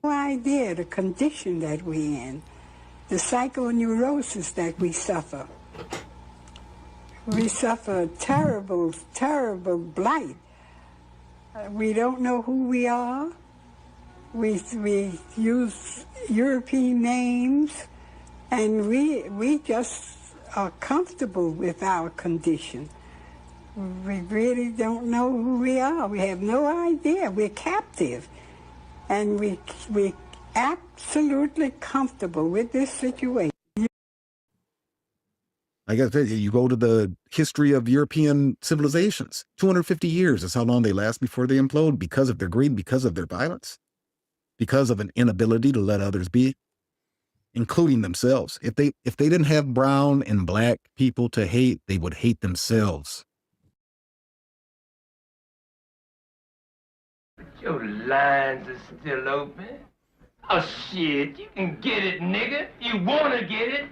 idea the condition that we're in, the psychoneurosis that we suffer. We suffer terrible, terrible blight. We don't know who we are. We use European names, and we just are comfortable with our condition. We really don't know who we are. We have no idea. We're captive. And we're absolutely comfortable with this situation. Like I said, you go to the history of European civilizations. 250 years is how long they last before they implode, because of their greed, because of their violence, because of an inability to let others be, including themselves. If they didn't have brown and black people to hate, they would hate themselves. Your lines are still open. Oh shit, you can get it, nigga. You wanna get it?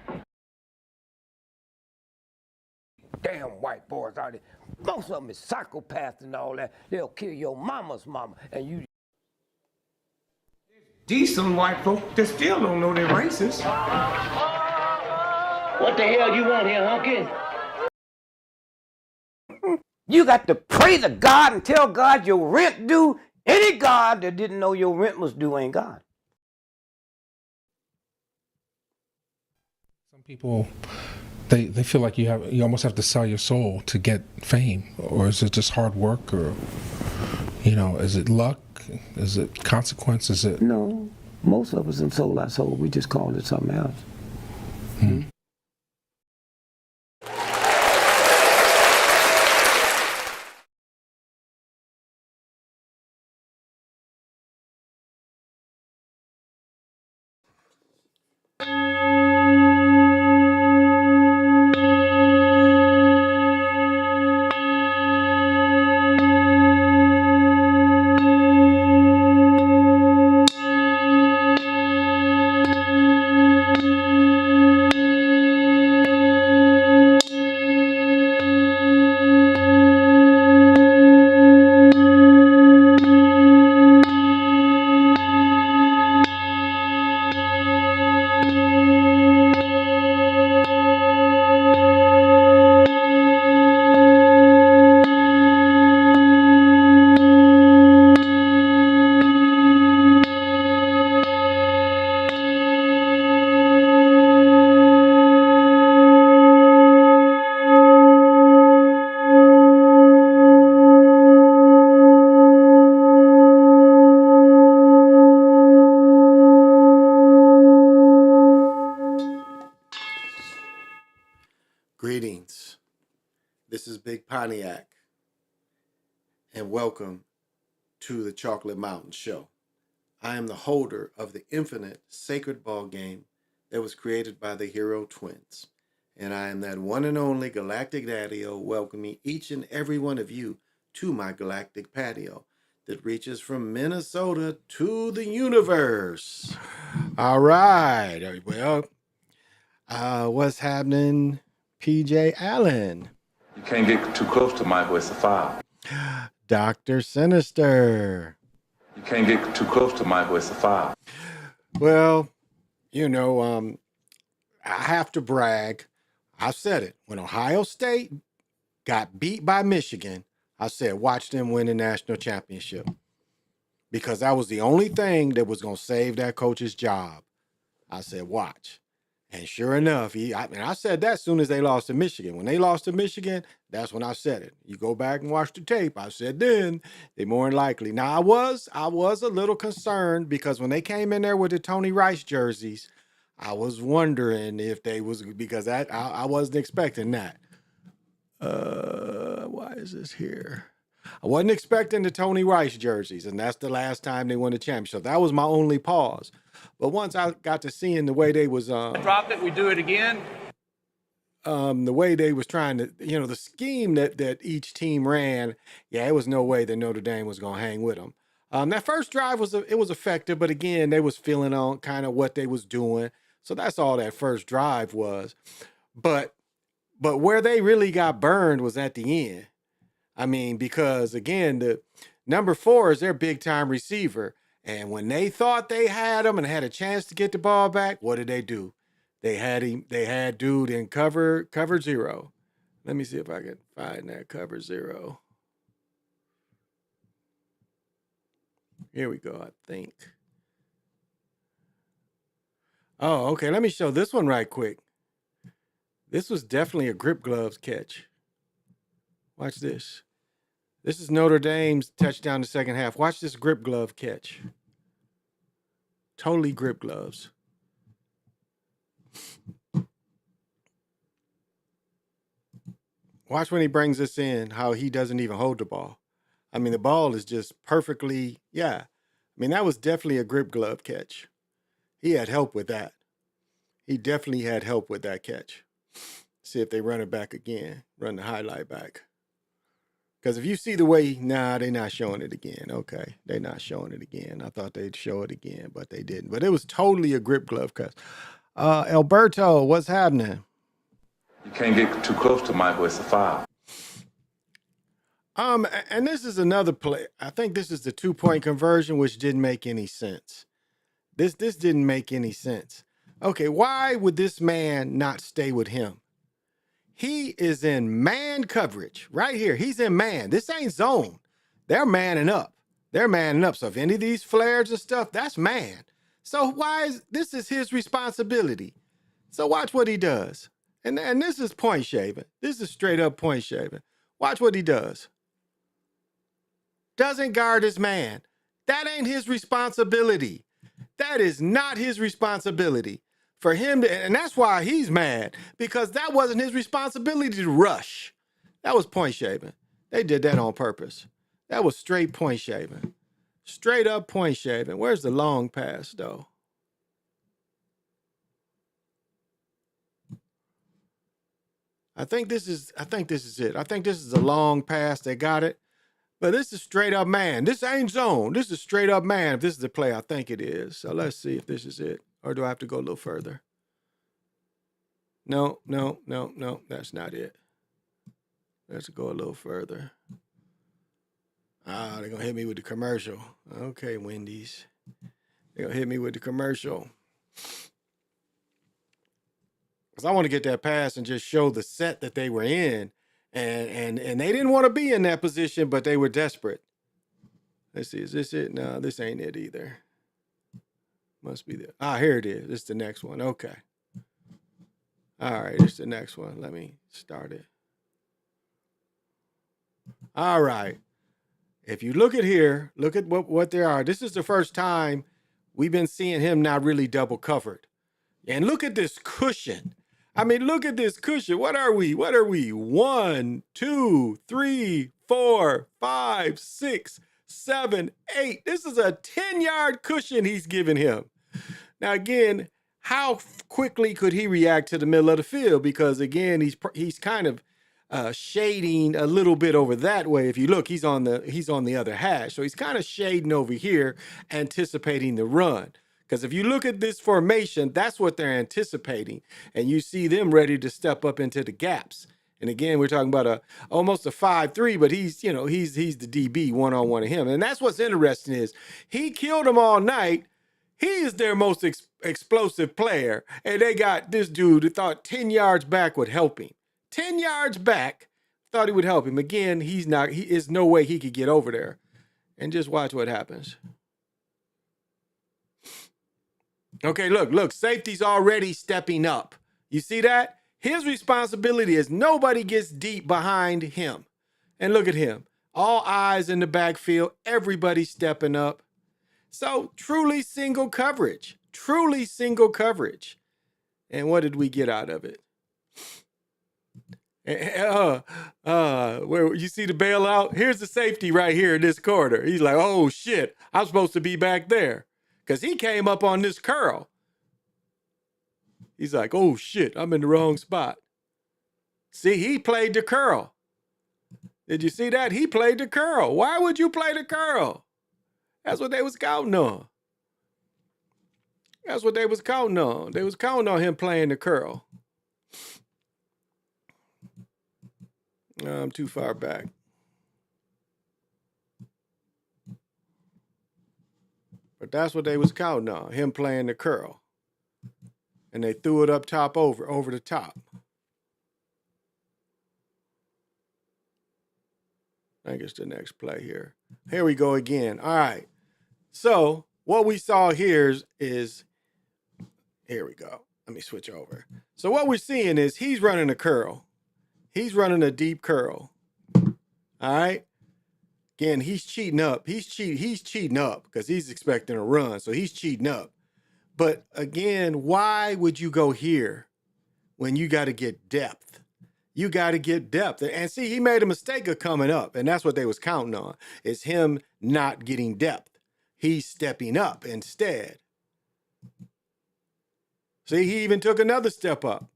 Damn white boys out there. Most of them is psychopaths and all that. They'll kill your mama's mama and you. Decent white folk that still don't know they're racist. What the hell you want here, hunky? You got to pray to God and tell God your rent due. Any God that didn't know your rent was due ain't God. Some people, they feel like you almost have to sell your soul to get fame. Or is it just hard work? Or, is it luck? Is it consequence? Is it? No, most of us in sold our soul. We just called it something else. Greetings. This is Big Pontiac, and welcome to the Chocolate Mountain Show. I am the holder of the infinite sacred ball game that was created by the Hero Twins, and I am that one and only galactic daddy-o welcoming each and every one of you to my galactic patio that reaches from Minnesota to the universe. All right. Well, what's happening, PJ Allen? You can't get too close to Michael, it's a foul. Dr. Sinister. You can't get too close to Michael, it's a foul. Well, I have to brag. I said it. When Ohio State got beat by Michigan, I said, watch them win the national championship. Because that was the only thing that was going to save that coach's job. I said, watch. And sure enough, I said that as soon as they lost to Michigan. When they lost to Michigan, that's when I said it. You go back and watch the tape. I said then they more than likely. Now I was a little concerned because when they came in there with the Tony Rice jerseys, I was wondering if they was, because I wasn't expecting that. Why is this here? I wasn't expecting the Tony Rice jerseys, and that's the last time they won the championship. That was my only pause. But once I got to seeing the way they was dropped it, we do it again. The way they was trying to, the scheme that each team ran, it was no way that Notre Dame was gonna hang with them. That first drive was effective, but again, they was feeling on kind of what they was doing. So that's all that first drive was. But where they really got burned was at the end. I mean, because again, the number 4 is their big time receiver. And when they thought they had him and had a chance to get the ball back, what did they do? They had dude in cover zero. Let me see if I can find that cover zero. Here we go, I think. Oh, okay. Let me show this one right quick. This was definitely a grip gloves catch. Watch this. This is Notre Dame's touchdown in the second half. Watch this grip glove catch. Totally grip gloves. Watch when he brings this in, how he doesn't even hold the ball. I mean, the ball is just perfectly, yeah. I mean, that was definitely a grip glove catch. He had help with that. He definitely had help with that catch. See if they run it back again, run the highlight back. Because if you see the way, nah, they're not showing it again. Okay, they're not showing it again. I thought they'd show it again, but they didn't. But it was totally a grip glove catch. Alberto, what's happening? You can't get too close to Michael. It's a foul. And this is another play. I think this is the 2-point conversion, which didn't make any sense. This didn't make any sense. Okay, why would this man not stay with him? He is in man coverage right here. He's in man. This ain't zone. They're manning up. They're manning up. So if any of these flares and stuff, that's man. So this is his responsibility. So watch what he does. And this is point shaving. This is straight up point shaving. Watch what he does. Doesn't guard his man. That ain't his responsibility. That is not his responsibility. For him to, and that's why he's mad, because that wasn't his responsibility to rush. That was point shaving. They did that on purpose. That was straight point shaving. Straight up point shaving. Where's the long pass, though? I think this is it. I think this is a long pass. They got it. But this is straight up man. This ain't zone. This is straight up man. If this is the play, I think it is. So let's see if this is it. Or do I have to go a little further? No. That's not it. Let's go a little further. They're going to hit me with the commercial. Okay, Wendy's. They're going to hit me with the commercial. Because I want to get that pass and just show the set that they were in. And they didn't want to be in that position, but they were desperate. Let's see, is this it? No, this ain't it either. Must be there. Here it is. This is the next one. Okay. All right, this is the next one. Let me start it. All right. If you look at here, look at what there are. This is the first time we've been seeing him not really double covered. And look at this cushion. I mean, look at this cushion. What are we? 1, 2, 3, 4, 5, 6, 7, 8. This is a 10-yard cushion he's giving him. Now, again, how quickly could he react to the middle of the field? Because, again, he's kind of shading a little bit over that way. If you look, he's on the other hash. So he's kind of shading over here, anticipating the run. Because if you look at this formation, that's what they're anticipating. And you see them ready to step up into the gaps. And again, we're talking about almost a 5-3, but he's the DB one-on-one of him. And that's what's interesting is he killed them all night. He is their most explosive player. And they got this dude who thought 10 yards back would help him. 10 yards back, thought he would help him. Again, he is no way he could get over there. And just watch what happens. Okay, look, safety's already stepping up. You see that? His responsibility is nobody gets deep behind him. And look at him. All eyes in the backfield, everybody stepping up. So truly single coverage. Truly single coverage. And what did we get out of it? Where you see the bailout? Here's the safety right here in this corner. He's like, oh shit, I'm supposed to be back there. Because he came up on this curl. He's like, oh shit, I'm in the wrong spot. See, he played the curl. Did you see that? He played the curl. Why would you play the curl? That's what they was counting on. That's what they was counting on. They was counting on him playing the curl. I'm too far back. That's what they was counting on, him playing the curl. And they threw it up top over the top. I think it's the next play here. Here we go again. All right. So what we saw here is here we go. Let me switch over. So what we're seeing is he's running a curl. He's running a deep curl. All right. Again, he's cheating up. He's cheating up because he's expecting a run. So he's cheating up. But again, why would you go here when you got to get depth? You got to get depth. And see, he made a mistake of coming up, and that's what they was counting on, is him not getting depth. He's stepping up instead. See, he even took another step up.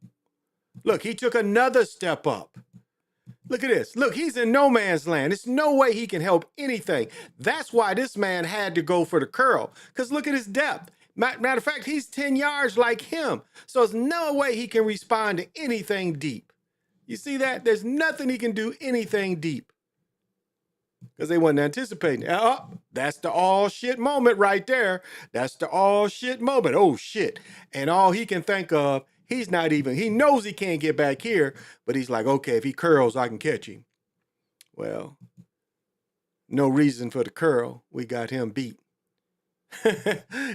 Look, he took another step up. Look at this. Look, he's in no man's land. There's no way he can help anything. That's why this man had to go for the curl, because look at his depth. Matter of fact, he's 10 yards like him. So there's no way he can respond to anything deep. You see that? There's nothing he can do anything deep. Because they wasn't anticipating. Oh, that's the all shit moment right there. That's the all shit moment. Oh shit. And all he can think of, he knows he can't get back here, but he's like, okay, if he curls, I can catch him. Well, no reason for the curl. We got him beat.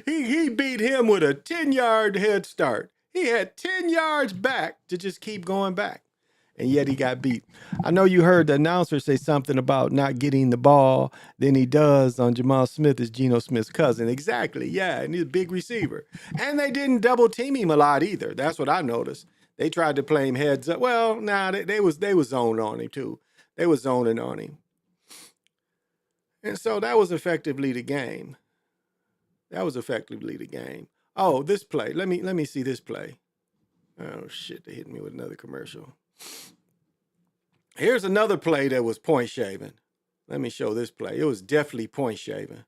he beat him with a 10-yard head start. He had 10 yards back to just keep going back. And yet he got beat. I know you heard the announcer say something about not getting the ball than he does on Jamal Smith as Geno Smith's cousin. Exactly, yeah, and he's a big receiver. And they didn't double team him a lot either. That's what I noticed. They tried to play him heads up. Well, nah, they was zoned on him too. They was zoning on him. And so that was effectively the game. Oh, this play. Let me see this play. Oh shit, they hit me with another commercial. Here's another play that was point shaving. Let me show this play. It was definitely point shaving.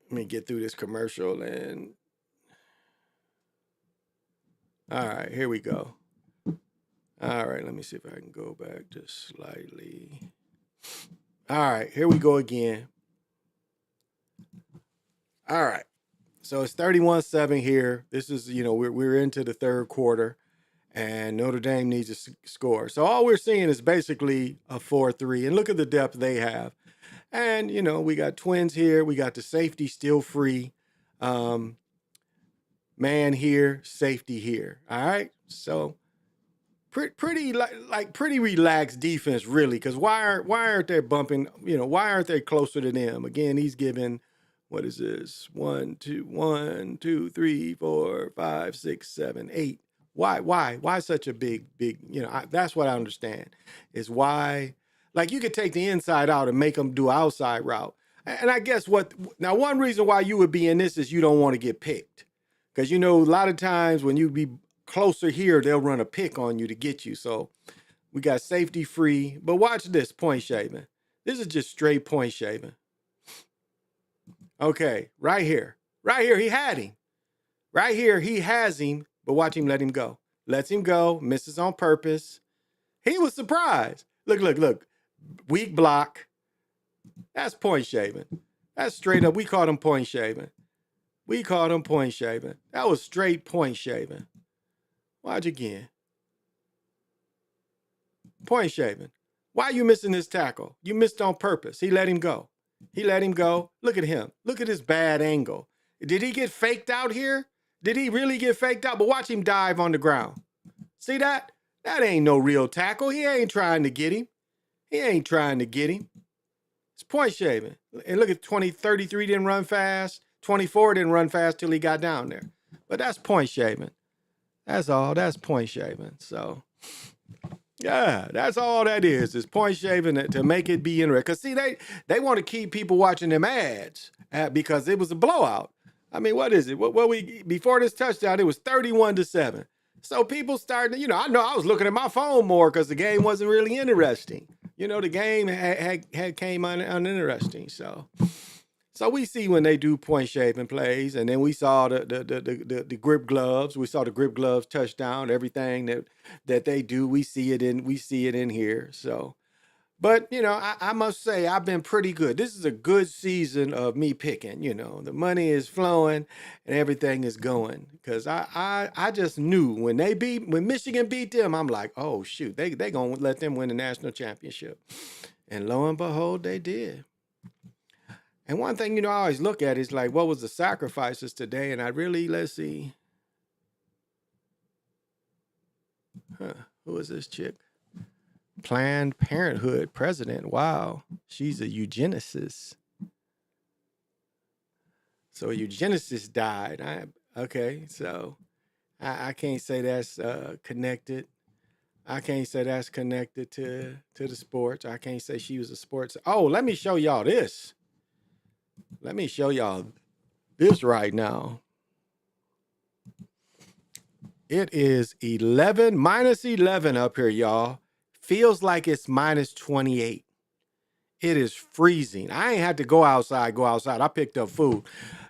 Let me get through this commercial and all right, here we go. All right, let me see if I can go back just slightly. All right, here we go again. All right. So it's 31-7 here. This is, we're into the third quarter and Notre Dame needs to score. So all we're seeing is basically a 4-3 and look at the depth they have. And, we got twins here. We got the safety still free. Man here, safety here. All right. So pretty relaxed defense, really. Because why aren't they bumping? Why aren't they closer to them? Again, he's given, what is this? 1, 2, 3, 4, 5, 6, 7, 8. Why such a big? That's what I understand is why. Like you could take the inside out and make them do outside route. And I guess one reason why you would be in this is you don't want to get picked. Because, a lot of times when you be closer here, they'll run a pick on you to get you. So we got safety free. But watch this point shaving. This is just straight point shaving. Okay, right here. Right here, he had him. Right here, he has him. But watch him let him go. Lets him go. Misses on purpose. He was surprised. Look. Weak block. That's point shaving. That's straight up. We called him point shaving. That was straight point shaving. Watch again. Point shaving. Why are you missing this tackle? You missed on purpose. He let him go. Look at him. Look at his bad angle. Did he get faked out here? Did he really get faked out? But watch him dive on the ground. See that? That ain't no real tackle. He ain't trying to get him. It's point shaving. And look at 33 didn't run fast. 24 didn't run fast till he got down there. But that's point shaving. That's all. That's point shaving. So, yeah, that's all that is point shaving to make it be interesting. Because, see, they want to keep people watching them ads because it was a blowout. I mean, what is it? Before this touchdown, it was 31-7. So people started, I know I was looking at my phone more because the game wasn't really interesting. The game had came uninteresting. So we see when they do point shaving plays, and then we saw the grip gloves. We saw the grip gloves touchdown. Everything that they do, we see it in here. So But, you know, I must say I've been pretty good. This is a good season of me picking. You know, the money is flowing and everything is going. Because I just knew when Michigan beat them, I'm like, oh, shoot, they going to let them win the national championship. And lo and behold, they did. And one thing, you know, I always look at is like, what was the sacrifices today? And I really, let's see. Who is this chick? Planned Parenthood president. Wow. She's a eugenicist. So a eugenicist died. Okay, so I can't say that's connected. I can't say that's connected to the sports. I can't say she was a sports. Oh, let me show y'all this. Let me show y'all this right now. It is minus 11 up here, y'all. Feels like it's minus 28. It is freezing. I ain't had to go outside. I picked up food.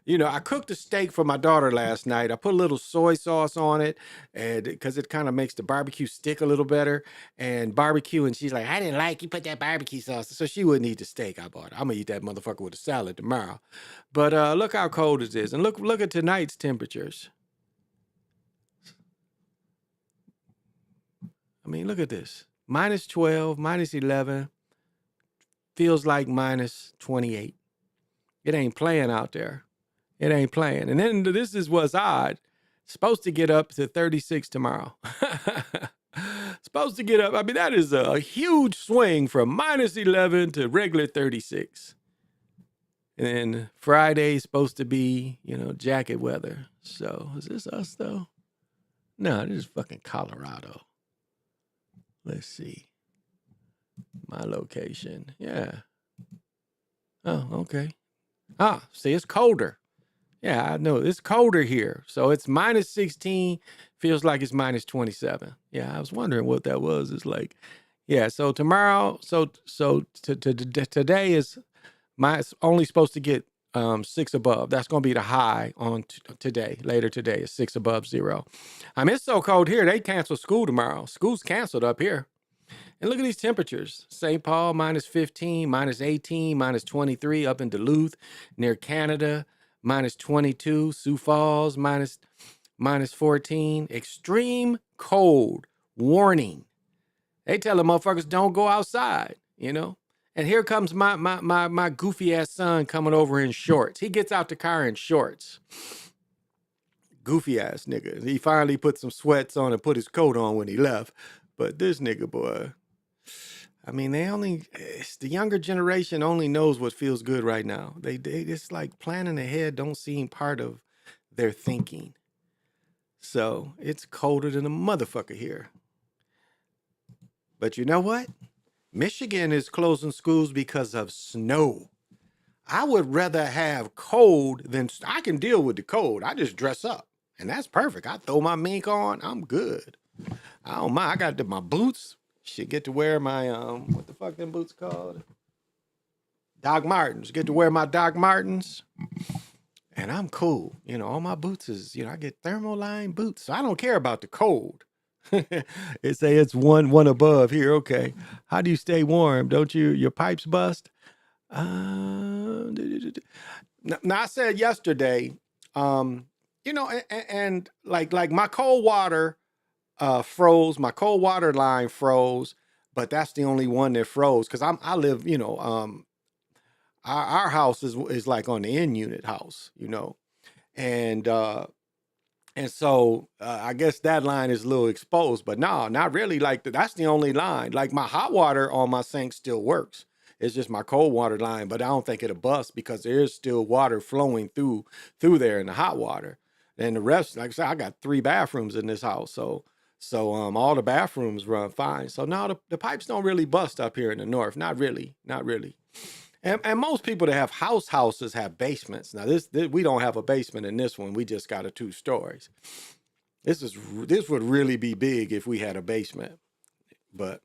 You know, I cooked a steak for my daughter last night. I put a little soy sauce on it, and because it kind of makes the barbecue stick a little better. And barbecue, and she's like, I didn't like you put that barbecue sauce. So she wouldn't eat the steak I bought. I'm gonna eat that motherfucker with a salad tomorrow. But look how cold it is, and look at tonight's temperatures. I mean, look at this. Minus 12, minus 11. Feels like minus 28. It ain't playing out there. It ain't playing. And then this is what's odd. Supposed to get up to 36 tomorrow. Supposed to get up. I mean, that is a huge swing from minus 11 to regular 36. And then Friday's supposed to be, you know, jacket weather. So is this us though? No, this is fucking Colorado. Let's see. My location. Yeah. Oh, okay. See, it's colder. Yeah, I know. It's colder here. So it's minus 16. Feels like it's minus 27. Yeah, I was wondering what that was. It's like, yeah, so tomorrow, today is only supposed to get 6 above. That's going to be the high on today. Later today is 6 above 0. I mean, it's so cold here, they cancel school tomorrow. School's canceled up here. And look at these temperatures. St. Paul, minus 15, minus 18, minus 23 up in Duluth, near Canada, minus 22. Sioux Falls, minus 14. Extreme cold warning. They tell the motherfuckers don't go outside, you know? And here comes my goofy ass son coming over in shorts. He gets out the car in shorts. Goofy ass nigga. He finally put some sweats on and put his coat on when he left. But this nigga, boy, I mean, the younger generation only knows what feels good right now. They it's like planning ahead don't seem part of their thinking. So it's colder than a motherfucker here. But you know what? Michigan is closing schools because of snow. I would rather have cold than I can deal with the cold. I just dress up and that's perfect. I throw my mink on. I'm good. I don't mind. I got my boots. Shit, get to wear my, what the fuck them boots called? Doc Martens. Get to wear my Doc Martens. And I'm cool. You know, all my boots is, you know, I get thermoline boots. So I don't care about the cold. It say it's one above here. Okay. How do you stay warm? Don't your pipes bust? Now I said yesterday, you know, and like my cold water froze. My cold water line froze, but that's the only one that froze because I live, you know, our house is like on the end unit house, you know, and so I guess that line is a little exposed, but no, not really. Like that's the only line. Like my hot water on my sink still works. It's just my cold water line, but I don't think it'll bust because there is still water flowing through there in the hot water. And the rest, like I said, I got 3 bathrooms in this house, so all the bathrooms run fine. So no, the pipes don't really bust up here in the north. Not really. And most people that have houses have basements. Now this we don't have a basement in this one. We just got a 2 stories. This would really be big if we had a basement, but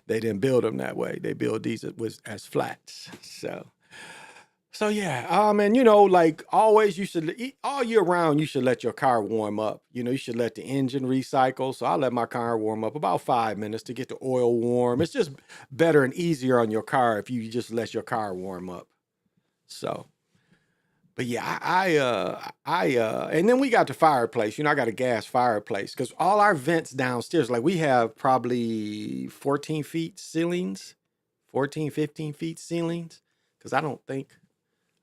they didn't build them that way. They build these as flats. So yeah, and like always, you should all year round. You should let your car warm up. You should let the engine recycle. So I let my car warm up about 5 minutes to get the oil warm. It's just better and easier on your car if you just let your car warm up. So, but yeah, and then we got the fireplace. I got a gas fireplace because all our vents downstairs, like we have probably 14 feet ceilings, 14, 15 feet ceilings. Because I don't think.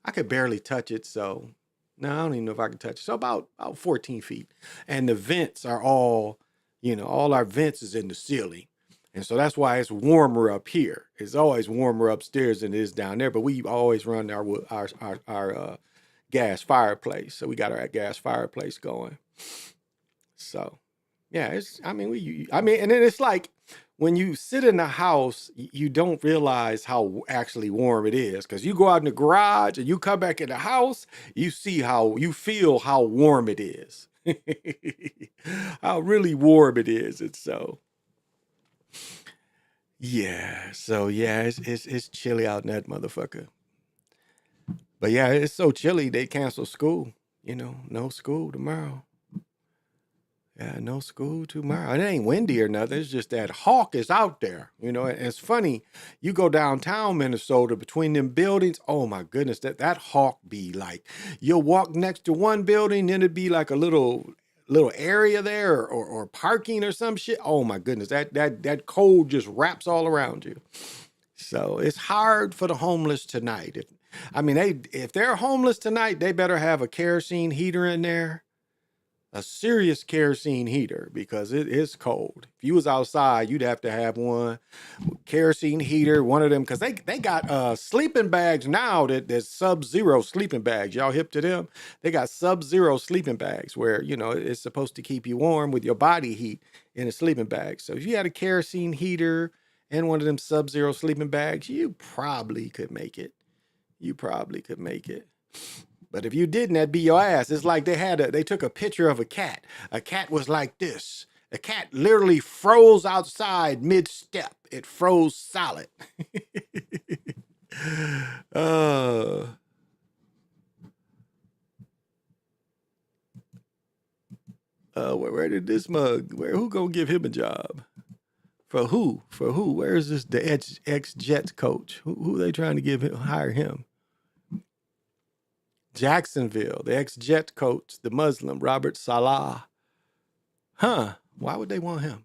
I could barely touch it, so no, I don't even know if I can touch it. So about 14 feet. And the vents are all our vents is in the ceiling. And so that's why it's warmer up here. It's always warmer upstairs than it is down there. But we always run our gas fireplace. So we got our gas fireplace going. So yeah, and then it's like when you sit in the house, you don't realize how actually warm it is. Because you go out in the garage and you come back in the house, you feel how warm it is. How really warm it is. And so, yeah. So yeah, it's chilly out in that motherfucker. But yeah, it's so chilly they cancel school. No school tomorrow. Yeah, no school tomorrow. It ain't windy or nothing. It's just that hawk is out there. And it's funny. You go downtown Minnesota between them buildings. Oh my goodness, that hawk be like, you'll walk next to one building, then it'd be like a little area there or parking or some shit. Oh my goodness, that cold just wraps all around you. So it's hard for the homeless tonight. If they're homeless tonight, they better have a kerosene heater in there. A serious kerosene heater because it is cold. If you was outside, you'd have to have one kerosene heater, one of them, because they got sleeping bags now that's sub-zero sleeping bags. Y'all hip to them? They got sub-zero sleeping bags where, it's supposed to keep you warm with your body heat in a sleeping bag. So if you had a kerosene heater and one of them sub-zero sleeping bags, you probably could make it. But if you didn't, that'd be your ass. It's like they took a picture of a cat. A cat was like this. A cat literally froze outside mid-step. It froze solid. Where did this mug? Who gonna give him a job? For who? Where is this? The ex-Jets coach. Who they trying to hire him? Jacksonville, the ex-Jet coach, the Muslim, Robert Salah. Huh. Why would they want him?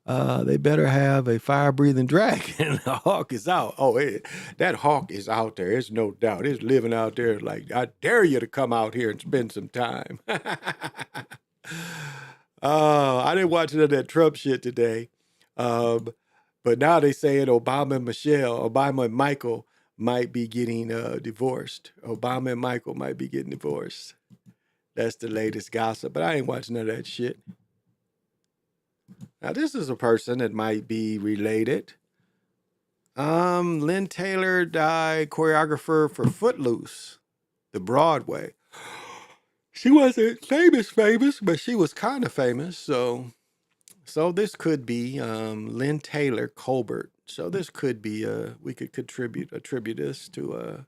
They better have a fire-breathing dragon. The hawk is out. That hawk is out there. There's no doubt. It's living out there like, I dare you to come out here and spend some time. I didn't watch none of that Trump shit today. But now they saying Obama and Michael might be getting divorced. Obama and Michael might be getting divorced. That's the latest gossip, but I ain't watching none of that shit. Now, this is a person that might be related. Lynn Taylor died, choreographer for Footloose, the Broadway. She wasn't famous, but she was kind of famous. So this could be Lynn Taylor Colbert. So this could be we could attribute this to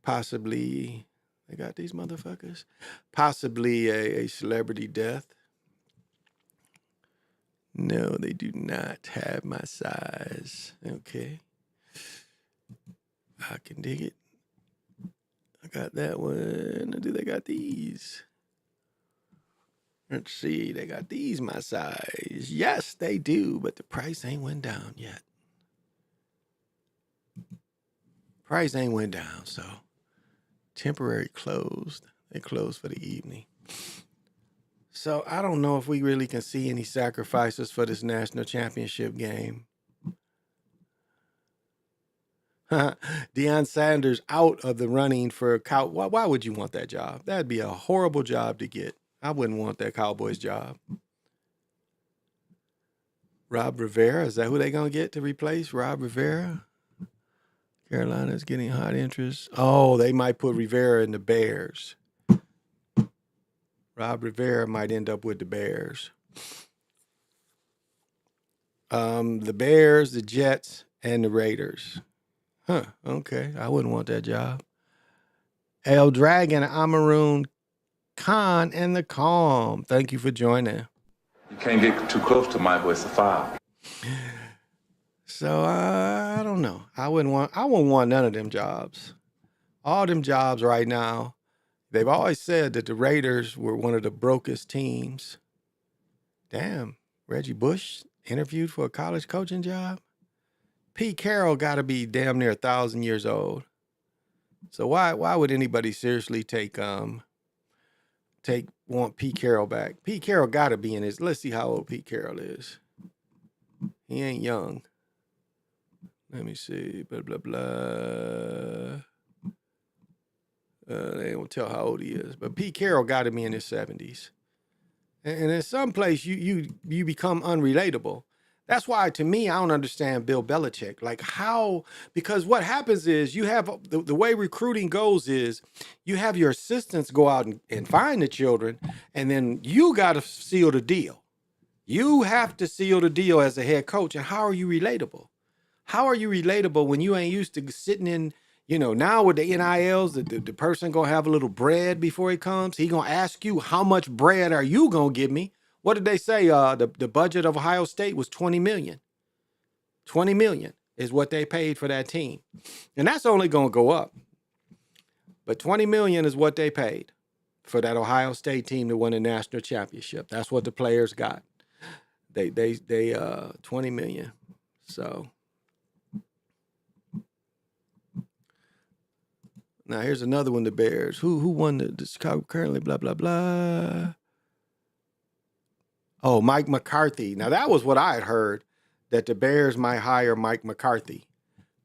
possibly, they got these motherfuckers, possibly a celebrity death. No, they do not have my size. Okay. I can dig it. I got that one. Do they got these? Let's see. They got these my size. Yes, they do, but the price ain't went down yet. Price ain't went down, so temporary closed. They closed for the evening. So I don't know if we really can see any sacrifices for this national championship game. Deion Sanders out of the running for why would you want that job? That'd be a horrible job to get. I wouldn't want that Cowboys job. Rob Rivera, is that who they gonna get to replace Rob Rivera? Carolina's getting hot interest. Oh, they might put Rivera in the Bears. Rob Rivera might end up with the Bears. The Bears, the Jets, and the Raiders. Huh, okay. I wouldn't want that job. El Dragon, Amaroon Khan, and the Calm. Thank you for joining. You can't get too close to Michael. It's a foul. So I don't know. I wouldn't want none of them jobs. All them jobs right now. They've always said that the Raiders were one of the brokest teams. Damn, Reggie Bush interviewed for a college coaching job. Pete Carroll got to be damn near 1,000 years old. So why would anybody seriously want Pete Carroll back? Pete Carroll got to be in his. Let's see how old Pete Carroll is. He ain't young. Let me see. Blah blah blah. They don't tell how old he is, but Pete Carroll got to be in his 70s. And in some place, you become unrelatable. That's why, to me, I don't understand Bill Belichick. Like how, because what happens is you have, the way recruiting goes is you have your assistants go out and find the children, and then you got to seal the deal. You have to seal the deal as a head coach. And how are you relatable? How are you relatable when you ain't used to sitting in, now with the NILs, the person going to have a little bread before he comes. He going to ask you, how much bread are you going to give me? What did they say? The budget of Ohio State was $20 million. $20 million is what they paid for that team. And that's only going to go up. But $20 million is what they paid for that Ohio State team to win a national championship. That's what the players got. They 20 million. So now here's another one, the Bears. Who won the Chicago currently, blah, blah, blah. Oh, Mike McCarthy. Now, that was what I had heard, that the Bears might hire Mike McCarthy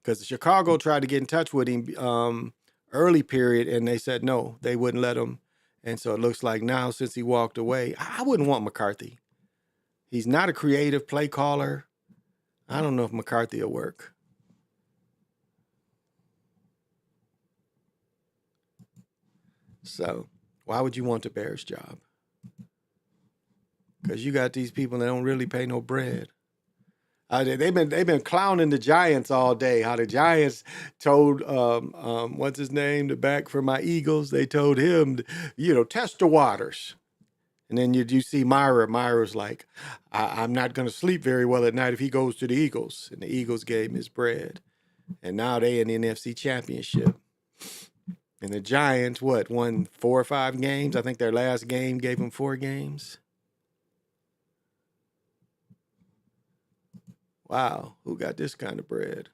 because Chicago tried to get in touch with him early period, and they said no, they wouldn't let him. And so it looks like now, since he walked away, I wouldn't want McCarthy. He's not a creative play caller. I don't know if McCarthy will work. So why would you want the Bears job? Because you got these people that don't really pay no bread. They've been clowning the Giants all day. How the Giants told what's his name, the back for my Eagles. They told him, test the waters. And then you see Myra. Myra's like, I'm not going to sleep very well at night if he goes to the Eagles. And the Eagles gave him his bread. And now they in the NFC Championship. And the Giants, won 4 or 5 games? I think their last game gave them 4 games. Wow, who got this kind of bread?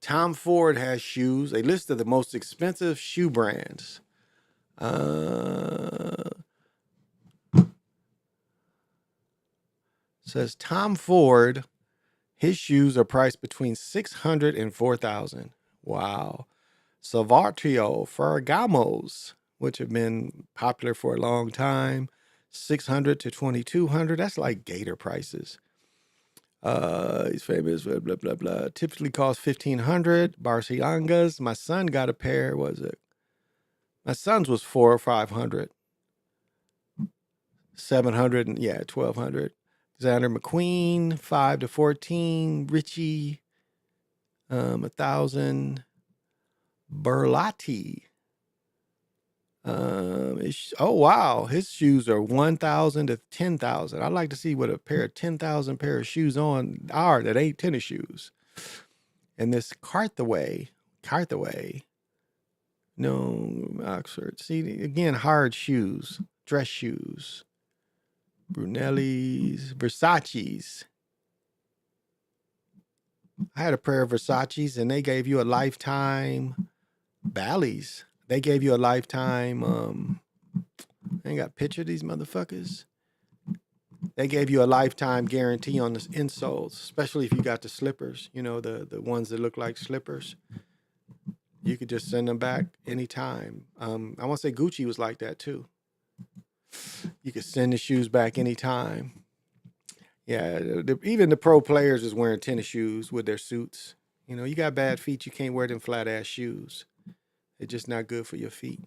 Tom Ford has shoes. A list of the most expensive shoe brands. Says Tom Ford, his shoes are priced between $600 and $4,000. Wow. Salvatio Ferragamos, which have been popular for a long time, $600 to $2,200. That's like Gator prices. He's famous, blah, blah, blah, blah. Typically cost $1,500. Barciangas. My son got a pair, my son's was $400 or $500. $700 and $1,200. Xander McQueen, $5 to $14,000. Richie, $1,000. Berlotti. Oh wow, his shoes are $1,000 to $10,000. I'd like to see what a pair of 10,000 pair of shoes are that ain't tennis shoes. And this Carthaway, no, Oxford. See again, hard shoes, dress shoes. Brunelli's, Versace's. I had a pair of Versace's, and they gave you a lifetime. Bally's. They gave you a lifetime, I ain't got a picture of these motherfuckers. They gave you a lifetime guarantee on the insoles, especially if you got the slippers, the ones that look like slippers. You could just send them back anytime. I want to say Gucci was like that too. You could send the shoes back anytime. Yeah, even the pro players is wearing tennis shoes with their suits. You got bad feet, you can't wear them flat ass shoes. They're just not good for your feet.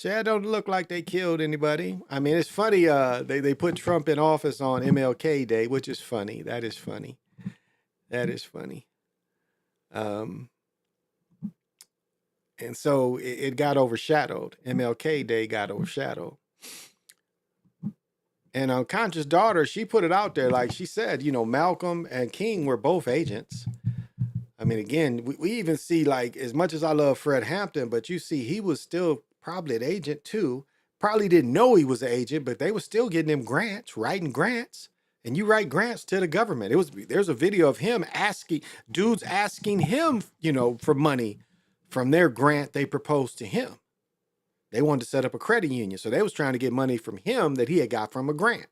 Chad don't look like they killed anybody. I mean, it's funny. They put Trump in office on MLK Day, which is funny. That is funny. That is funny. And so it got overshadowed. MLK Day got overshadowed. And Unconscious Daughter, she put it out there. Like she said, you know, Malcolm and King were both agents. I mean, again, we even see, like, as much as I love Fred Hampton, but you see he was still probably an agent too. Probably didn't know he was an agent, but they were still getting him grants, writing grants. And you write grants to the government. There's a video of him dudes asking him, you know, for money from their grant they proposed to him. They wanted to set up a credit union. So they was trying to get money from him that he had got from a grant.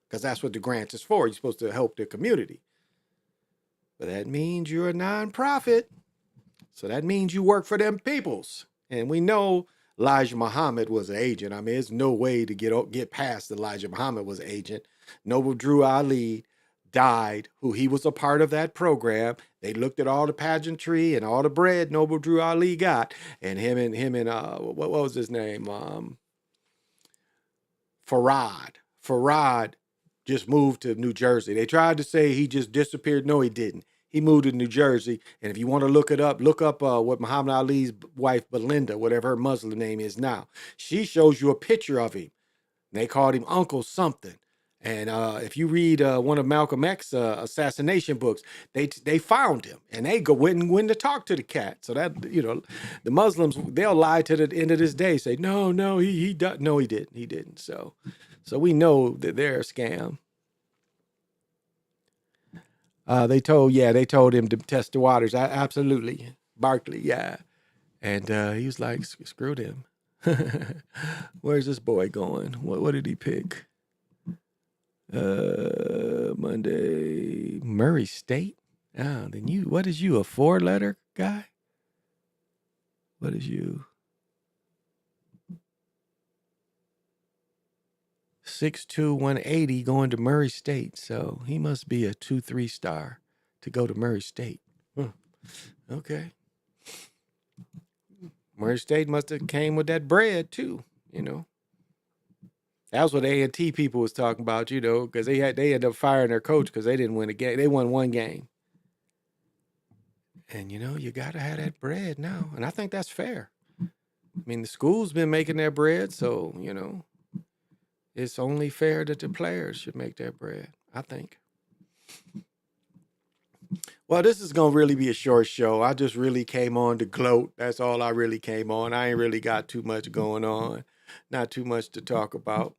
Because that's what the grant is for. You're supposed to help the community. But that means you're a nonprofit. So that means you work for them peoples. And we know Elijah Muhammad was an agent. I mean, there's no way to get past Elijah Muhammad was an agent. Noble Drew Ali died, who he was a part of that program. They looked at all the pageantry and all the bread Noble Drew Ali got, and him and what was his name? Farad just moved to New Jersey. They tried to say he just disappeared. No, he didn't. He moved to New Jersey. And if you want to look up what Muhammad Ali's wife, Belinda, whatever her Muslim name is now, she shows you a picture of him. They called him Uncle something. And if you read one of Malcolm X's assassination books, they found him and they went to talk to the cat. So that, you know, the Muslims, they'll lie to the end of this day, say, no, he no, he didn't. So we know that they're a scam. They told him to test the waters. Absolutely. Barkley, yeah. And he was like, screw them. Where's this boy going? What did he pick? Monday, Murray State. Ah, then what is you, a 4-letter guy? What is you? 6'2", 180 going to Murray State. So he must be a 2-3 star to go to Murray State. Okay. Murray State must have came with that bread too, you know. That was what A&T people was talking about, you know, because they ended up firing their coach because they didn't win a game. They won one game. And, you know, you got to have that bread now. And I think that's fair. I mean, the school's been making their bread, so, you know, it's only fair that the players should make their bread, I think. Well, this is going to really be a short show. I just really came on to gloat. That's all I really came on. I ain't really got too much going on. Not too much to talk about.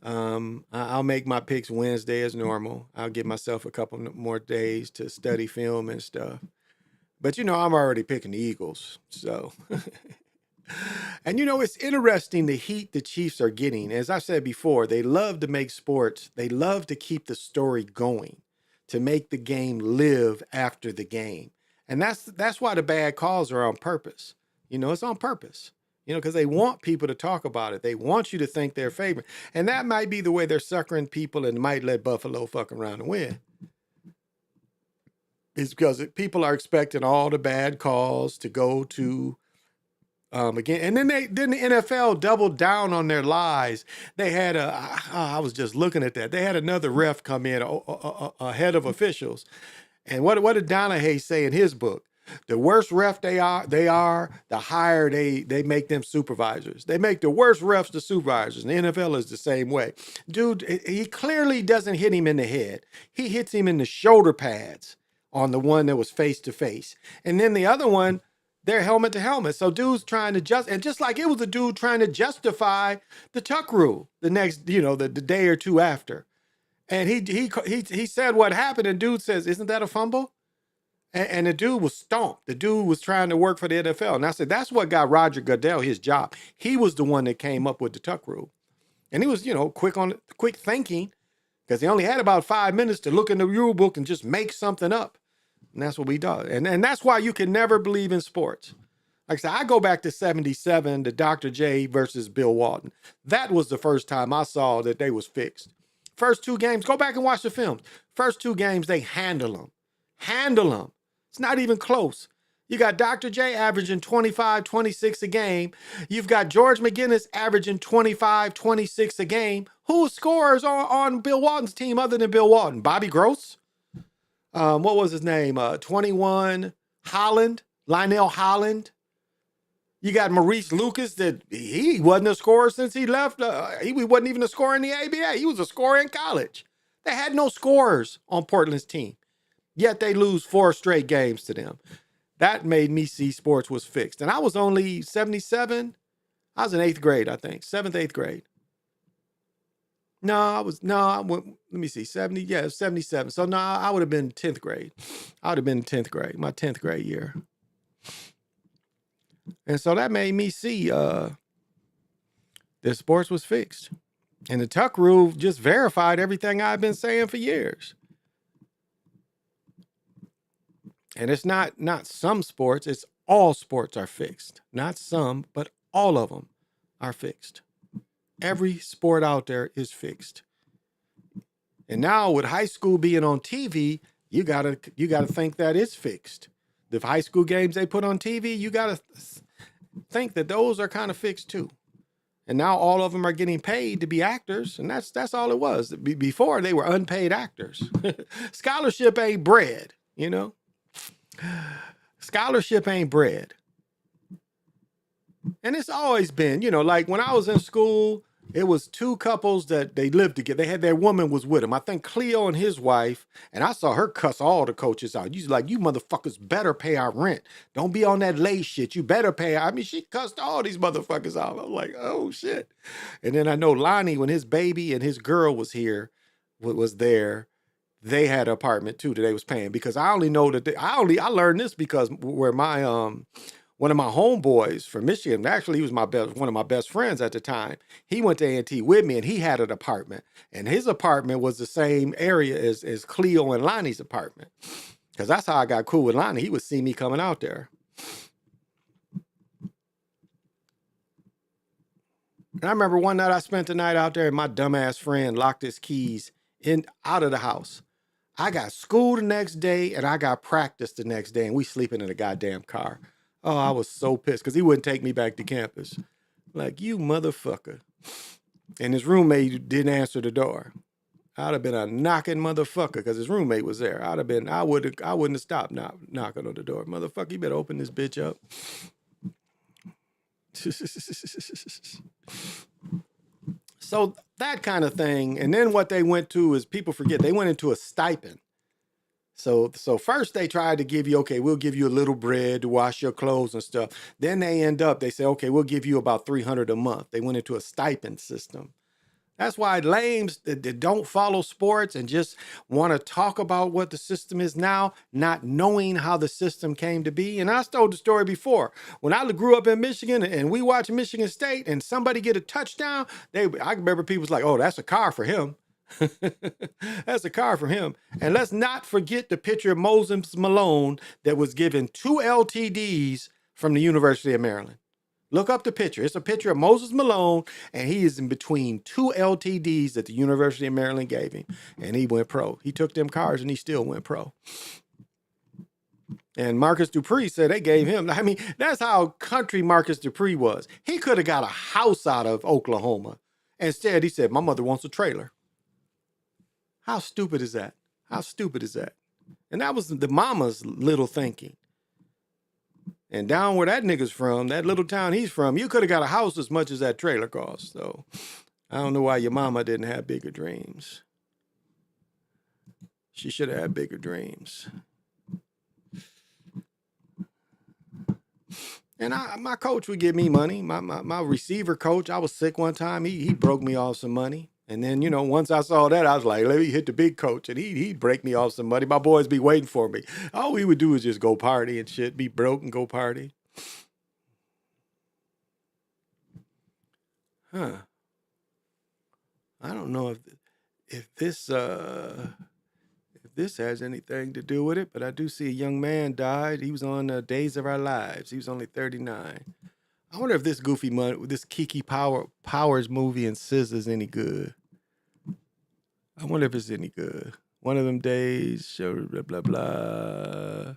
I'll make my picks Wednesday as normal. I'll give myself a couple more days to study film and stuff. But, you know, I'm already picking the Eagles. So, and, you know, it's interesting the heat the Chiefs are getting. As I said before, they love to make sports. They love to keep the story going, to make the game live after the game. And that's why the bad calls are on purpose. You know, it's on purpose. You know, because they want people to talk about it. They want you to think they're favored. And that might be the way they're suckering people and might let Buffalo fuck around and win. It's because people are expecting all the bad calls to go to, again. And then the NFL doubled down on their lies. They had I was just looking at that. They had another ref come in, a head of officials. And what did Donahue say in his book? The worse ref they are, the higher they make them supervisors. They make the worst refs the supervisors. And the NFL is the same way. Dude, he clearly doesn't hit him in the head. He hits him in the shoulder pads on the one that was face to face. And then the other one, they're helmet to helmet. So dude's trying to and just like it was a dude trying to justify the tuck rule the next, you know, the day or two after. And he said what happened, and dude says, "Isn't that a fumble?" And the dude was stomped. The dude was trying to work for the NFL. And I said, that's what got Roger Goodell his job. He was the one that came up with the tuck rule. And he was, you know, quick thinking, because he only had about 5 minutes to look in the rule book and just make something up. And that's what we do. And that's why you can never believe in sports. Like I said, I go back to 77, the Dr. J versus Bill Walton. That was the first time I saw that they was fixed. First 2 games, go back and watch the films. First 2 games, they handle them. It's not even close. You got Dr. J averaging 25, 26 a game. You've got George McGinnis averaging 25, 26 a game. Who scores on Bill Walton's team other than Bill Walton? Bobby Gross? What was his name? 21 Holland, Lionel Holland. You got Maurice Lucas that he wasn't a scorer since he left. He wasn't even a scorer in the ABA. He was a scorer in college. They had no scorers on Portland's team, yet they lose 4 straight games to them. That made me see sports was fixed. And I was only 77. I was in 8th grade, I think. 7th, 8th grade. Let me see, 70, yeah, 77. So no, I would have been 10th grade. I would have been in 10th grade, my 10th grade year. And so that made me see that sports was fixed. And the Tuck rule just verified everything I've been saying for years. And it's not some sports, it's all sports are fixed. Not some, but all of them are fixed. Every sport out there is fixed. And now with high school being on TV, you gotta think that it's fixed. The high school games they put on TV, you gotta think that those are kind of fixed too. And now all of them are getting paid to be actors, and that's all it was. Before they were unpaid actors. Scholarship ain't bread, you know. Scholarship ain't bread. And it's always been, like when I was in school, it was 2 couples that they lived together. They had their woman was with them. I think Cleo and his wife, and I saw her cuss all the coaches out. You motherfuckers better pay our rent. Don't be on that lay shit. You better pay. She cussed all these motherfuckers out. I was like, oh shit. And then I know Lonnie, when his baby and his girl was here, was there, they had an apartment too that they was paying, because I only know that I learned this because where my one of my homeboys from Michigan, actually he was one of my best friends at the time. He went to A&T with me and he had an apartment, and his apartment was the same area as Cleo and Lonnie's apartment. Because that's how I got cool with Lonnie. He would see me coming out there. And I remember one night I spent the night out there and my dumbass friend locked his keys out of the house. I got school the next day and I got practice the next day, and we sleeping in a goddamn car. Oh, I was so pissed because he wouldn't take me back to campus. Like, you motherfucker. And his roommate didn't answer the door. I'd have been a knocking motherfucker because his roommate was there. I wouldn't have stopped knocking on the door. Motherfucker, you better open this bitch up. So that kind of thing. And then what they went to is, people forget, they went into a stipend. So first they tried to give you, okay, we'll give you a little bread to wash your clothes and stuff. Then they say, okay, we'll give you about $300 a month. They went into a stipend system. That's why lames that don't follow sports and just want to talk about what the system is now, not knowing how the system came to be. And I told the story before. When I grew up in Michigan and we watched Michigan State and somebody get a touchdown, I remember people was like, oh, that's a car for him. That's a car for him. And let's not forget the picture of Moses Malone that was given 2 LTDs from the University of Maryland. Look up the picture. It's a picture of Moses Malone, and he is in between 2 LTDs that the University of Maryland gave him, and he went pro. He took them cars, and he still went pro. And Marcus Dupree said they gave him, that's how country Marcus Dupree was. He could have got a house out of Oklahoma. Instead, he said, my mother wants a trailer. How stupid is that? How stupid is that? And that was the mama's little thinking. And down where that nigga's from, that little town he's from, you could have got a house as much as that trailer cost. So I don't know why your mama didn't have bigger dreams. She should have had bigger dreams. And my coach would give me money. My receiver coach, I was sick one time. He broke me off some money. And then, once I saw that, I was like, let me hit the big coach. And he'd break me off some money. My boys be waiting for me. All we would do is just go party and shit, be broke and go party. I don't know if this has anything to do with it, but I do see a young man died. He was on Days of Our Lives. He was only 39. I wonder if this this Kiki Powers movie and SZA is any good. I wonder if it's any good. One of them days, blah, blah, blah.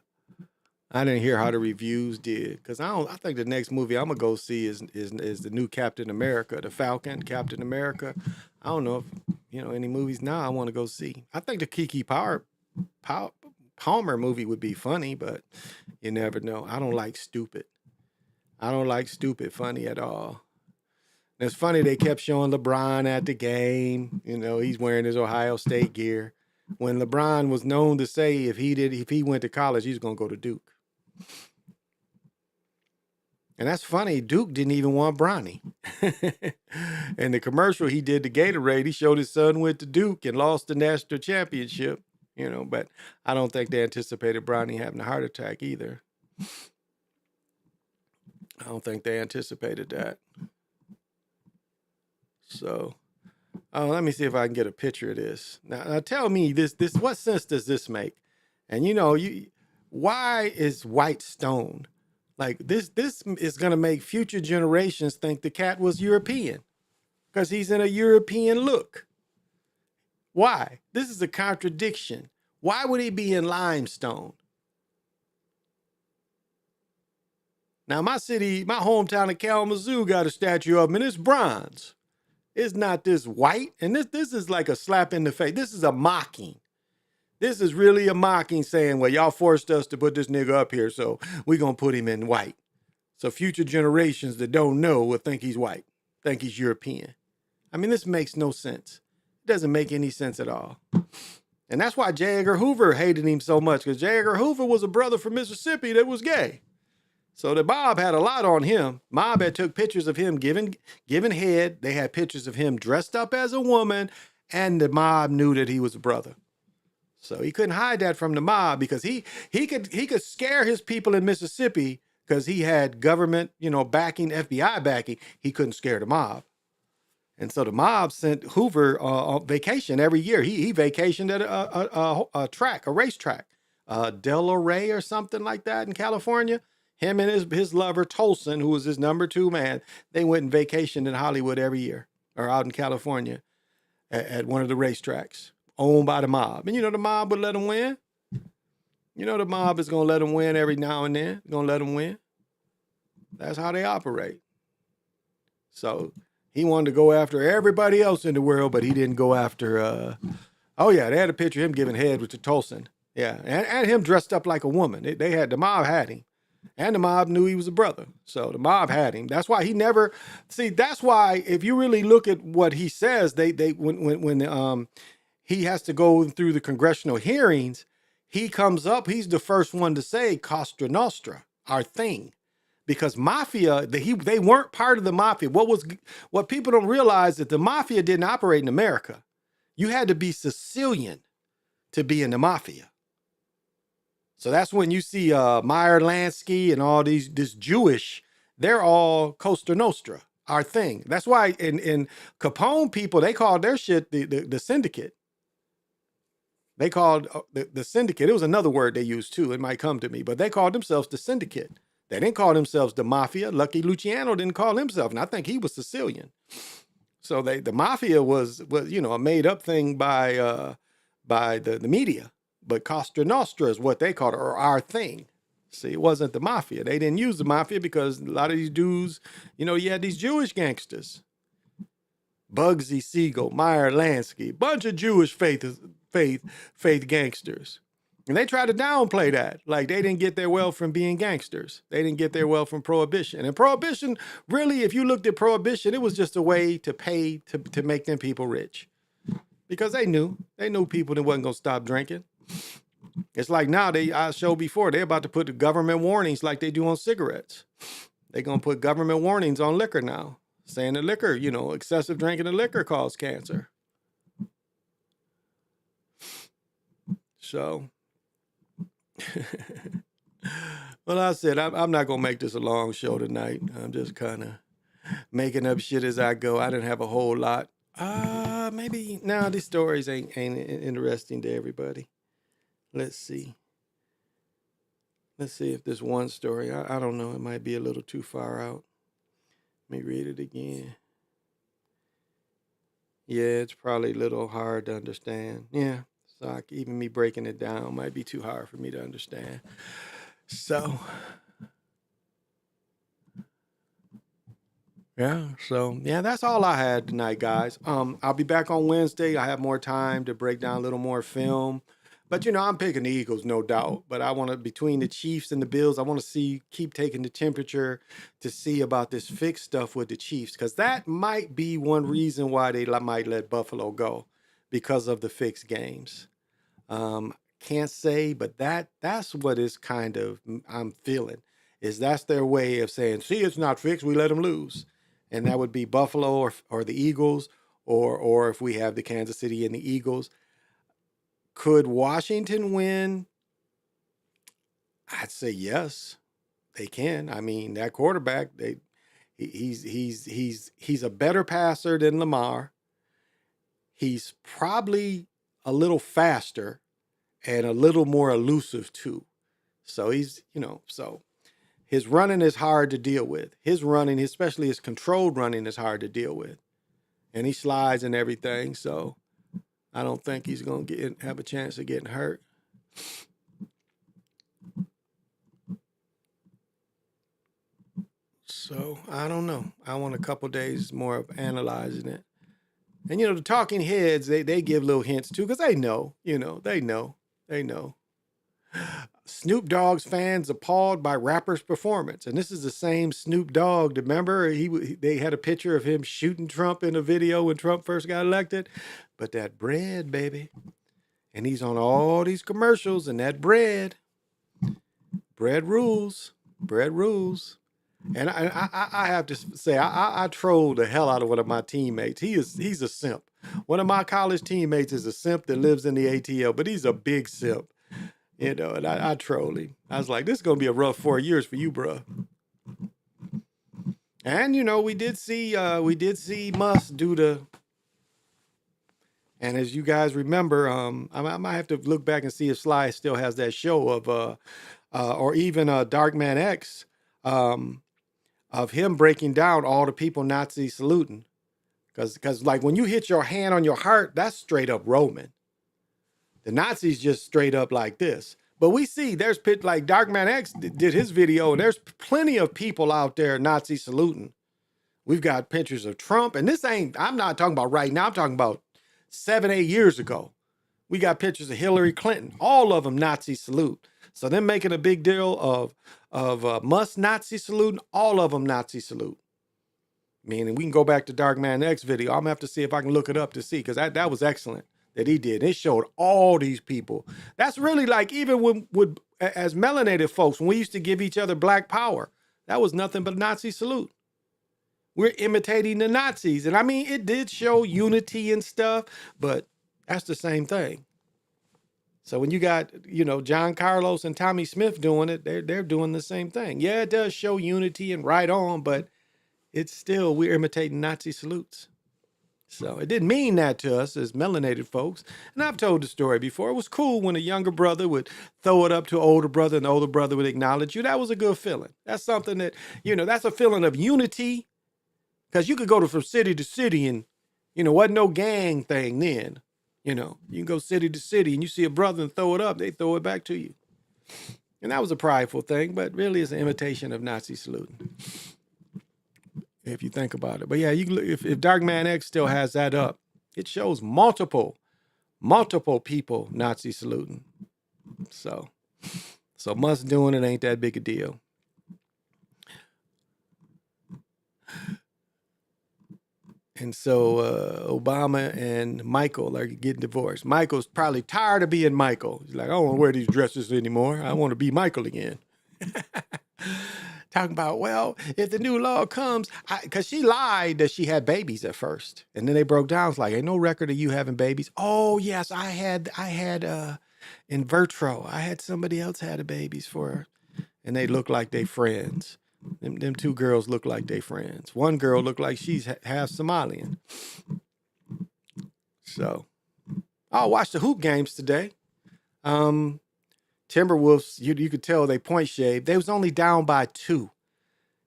I didn't hear how the reviews did because I think the next movie I'm gonna go see is the new Captain America, the Falcon, Captain America. I don't know if any movies now I want to go see. I think the Palmer movie would be funny, but you never know. I don't like stupid. I don't like stupid funny at all. And it's funny they kept showing LeBron at the game. He's wearing his Ohio State gear. When LeBron was known to say if he went to college, he's gonna go to Duke. And that's funny. Duke didn't even want Bronny. In the commercial he did to Gatorade, he showed his son went to Duke and lost the national championship. But I don't think they anticipated Bronny having a heart attack either. I don't think they anticipated that. So, let me see if I can get a picture of this. Now tell me this. What sense does this make? And why is white stone? Like this is going to make future generations think the cat was European because he's in a European look. Why? This is a contradiction. Why would he be in limestone? Now, my hometown of Kalamazoo got a statue of him, and it's bronze. It's not this white. And this is like a slap in the face. This is a mocking. This is really a mocking saying, well, y'all forced us to put this nigga up here, so we're going to put him in white. So future generations that don't know will think he's white, think he's European. I mean, this makes no sense. It doesn't make any sense at all. And that's why J. Edgar Hoover hated him so much, because J. Edgar Hoover was a brother from Mississippi that was gay. So the mob had a lot on him. Mob had took pictures of him giving head. They had pictures of him dressed up as a woman, and the mob knew that he was a brother. So he couldn't hide that from the mob because he could scare his people in Mississippi because he had government, backing, FBI backing. He couldn't scare the mob. And so the mob sent Hoover on vacation every year. He vacationed at a racetrack, Delaware or something like that in California. Him and his lover, Tolson, who was his number 2 man, they went and vacationed in Hollywood every year or out in California at one of the racetracks owned by the mob. And the mob would let them win. The mob is going to let them win every now and then. Going to let them win. That's how they operate. So he wanted to go after everybody else in the world, but he didn't go after, they had a picture of him giving head with the Tolson. Yeah, and him dressed up like a woman. The mob had him. And the mob knew he was a brother. So the mob had him. That's why that's why if you really look at what he says, when he has to go through the congressional hearings, he comes up, he's the first one to say Cosa Nostra, our thing. Because mafia, they weren't part of the mafia. What people don't realize is that the mafia didn't operate in America. You had to be Sicilian to be in the mafia. So that's when you see Meyer Lansky and all this Jewish, they're all Cosa Nostra, our thing. That's why in Capone people, they called their shit the syndicate. They called the syndicate. It was another word they used too. It might come to me, but they called themselves the syndicate. They didn't call themselves the mafia. Lucky Luciano didn't call himself, and I think he was Sicilian. So the mafia was a made up thing by the media. But Cosa Nostra is what they called it, or our thing. See, it wasn't the mafia. They didn't use the mafia because a lot of these dudes, you had these Jewish gangsters. Bugsy Siegel, Meyer Lansky, bunch of Jewish faith gangsters. And they tried to downplay that. Like they didn't get their wealth from being gangsters. They didn't get their wealth from prohibition. And prohibition, really, if you looked at prohibition, it was just a way to pay to make them people rich. Because they knew people that wasn't going to stop drinking. It's like now I showed before, they're about to put the government warnings like they do on cigarettes. They're going to put government warnings on liquor now, saying that liquor, excessive drinking of liquor causes cancer. So, well, I said, I'm not going to make this a long show tonight. I'm just kind of making up shit as I go. I didn't have a whole lot. Maybe, these stories ain't interesting to everybody. Let's see. Let's see if this one story, I don't know, it might be a little too far out. Let me read it again. Yeah, it's probably a little hard to understand. Yeah, so even me breaking it down might be too hard for me to understand. So, yeah. So, yeah, that's all I had tonight, guys. I'll be back on Wednesday. I have more time to break down a little more film. But, I'm picking the Eagles, no doubt. But I want to, between the Chiefs and the Bills, I want to keep taking the temperature to see about this fixed stuff with the Chiefs. Because that might be one reason why they might let Buffalo go, because of the fixed games. Can't say, but that's what is kind of I'm feeling, is that's their way of saying, see, it's not fixed, we let them lose. And that would be Buffalo or the Eagles, or if we have the Kansas City and the Eagles. Could Washington win? I'd say yes, they can. I mean, that quarterback, he's a better passer than Lamar. He's probably a little faster and a little more elusive too. So so his running is hard to deal with. His running, especially his controlled running, is hard to deal with. And he slides and everything. So I don't think he's going to have a chance of getting hurt. So I don't know. I want a couple days more of analyzing it. And, the talking heads, they give little hints too, because they know. Snoop Dogg's fans appalled by rapper's performance. And this is the same Snoop Dogg. Remember, they had a picture of him shooting Trump in a video when Trump first got elected. But that bread, baby. And he's on all these commercials, and that bread rules. Bread rules. And I have to say, I trolled the hell out of one of my teammates. He's a simp. One of my college teammates is a simp that lives in the ATL, but he's a big simp. And I trolled him. I was like, this is going to be a rough 4 years for you, bro. And, we did see Musk do the, and as you guys remember, I might have to look back and see if Sly still has that show of, or even Darkman X, of him breaking down all the people Nazi saluting. Because like when you hit your hand on your heart, that's straight up Roman. The Nazis just straight up like this. But we see there's like Darkman X did his video, and there's plenty of people out there Nazi saluting. We've got pictures of Trump, and I'm not talking about right now, I'm talking about 7-8 years ago. We got pictures of Hillary Clinton, all of them Nazi salute. So them making a big deal of Musk Nazi saluting, all of them Nazi salute. Meaning we can go back to Darkman X video. I'm gonna have to see if I can look it up to see, because that was excellent that he did. It showed all these people. That's really like even when as melanated folks, when we used to give each other black power, that was nothing but a Nazi salute. We're imitating the Nazis. And I mean, it did show unity and stuff, but that's the same thing. So when you got, John Carlos and Tommy Smith doing it, they're doing the same thing. Yeah, it does show unity and right on, but it's still, we're imitating Nazi salutes. So it didn't mean that to us as melanated folks. And I've told the story before. It was cool when a younger brother would throw it up to an older brother and the older brother would acknowledge you. That was a good feeling. That's something that, that's a feeling of unity. Because you could go from city to city and, wasn't no gang thing then. You can go city to city and you see a brother and throw it up, they throw it back to you. And that was a prideful thing, but really it's an imitation of Nazi saluting, if you think about it. But yeah, if Darkman X still has that up, it shows multiple people Nazi saluting. So Musk doing it ain't that big a deal. And so Obama and Michael are getting divorced. Michael's probably tired of being Michael. He's like, I don't want to wear these dresses anymore. I want to be Michael again. Talking about, well, if the new law comes, because she lied that she had babies at first. And then they broke down. It's like, ain't no record of you having babies. Oh, yes, I had in Vertro, I had somebody else had a babies for her. And they look like they friends. Them two girls look like they friends. One girl looked like she's half Somalian. So, I'll watch the hoop games today. Timberwolves, you could tell they point shaved. They was only down by 2.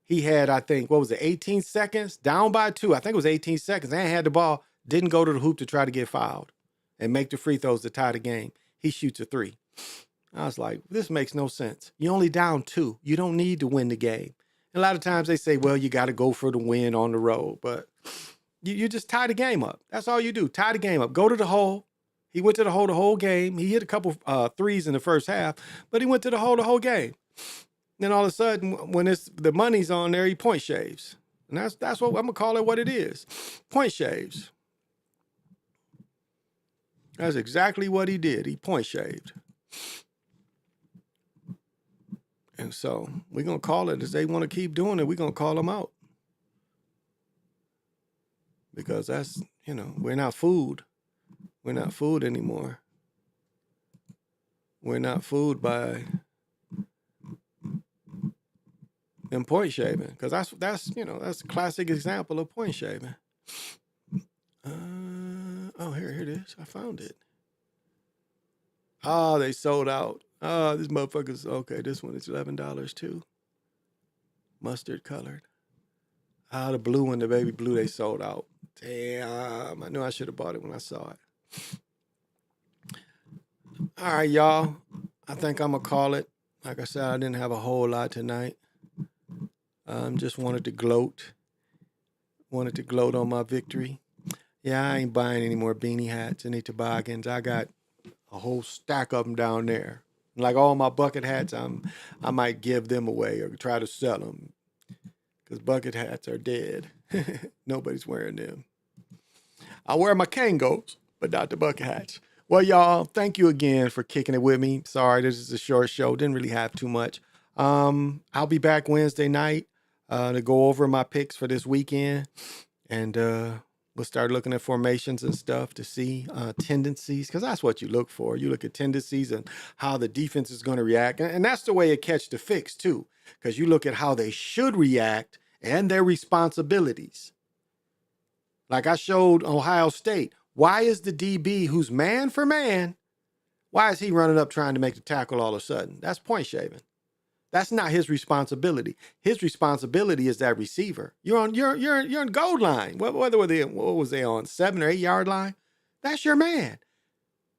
He had, I think, 18 seconds? Down by 2. I think it was 18 seconds. And had the ball, didn't go to the hoop to try to get fouled and make the free throws to tie the game. He shoots a 3. I was like, this makes no sense. You're only down 2. You don't need to win the game. And a lot of times they say, well, you got to go for the win on the road. But you just tie the game up. That's all you do. Tie the game up. Go to the hole. He went to the whole game. He hit a couple threes in the first half, but he went to the whole game. Then all of a sudden, when the money's on there, he point shaves. And that's what I'm going to call it what it is. Point shaves. That's exactly what he did. He point shaved. And so we're going to call it as they want to keep doing it. We're going to call them out. Because that's, we're not food. We're not food anymore. We're not food by them point shaving. Because that's a classic example of point shaving. Here it is. I found it. Oh, they sold out. Oh, this motherfucker's okay. This one is $11 too. Mustard colored. The blue one, the baby blue, they sold out. Damn, I knew I should have bought it when I saw it. All right, y'all. I think I'm gonna call it. Like I said, I didn't have a whole lot tonight. Just wanted to gloat. Wanted to gloat on my victory. Yeah, I ain't buying any more beanie hats, any toboggans. I got a whole stack of them down there. Like all my bucket hats, I might give them away or try to sell them. Because bucket hats are dead. Nobody's wearing them. I wear my Kangos, but not the bucket hats. Well, y'all, thank you again for kicking it with me. Sorry, this is a short show. Didn't really have too much. I'll be back Wednesday night to go over my picks for this weekend. And we'll start looking at formations and stuff to see tendencies, because that's what you look for. You look at tendencies and how the defense is going to react. And that's the way it catch the fix, too, because you look at how they should react and their responsibilities. Like I showed Ohio State. Why is the DB who's man for man, why is he running up trying to make the tackle all of a sudden? That's point shaving. That's not his responsibility. His responsibility is that receiver. You're on goal line. What was they on 7 or 8 yard line? That's your man.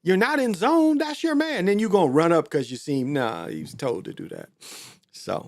You're not in zone. That's your man. Then you're gonna run up because you seem he was told to do that. So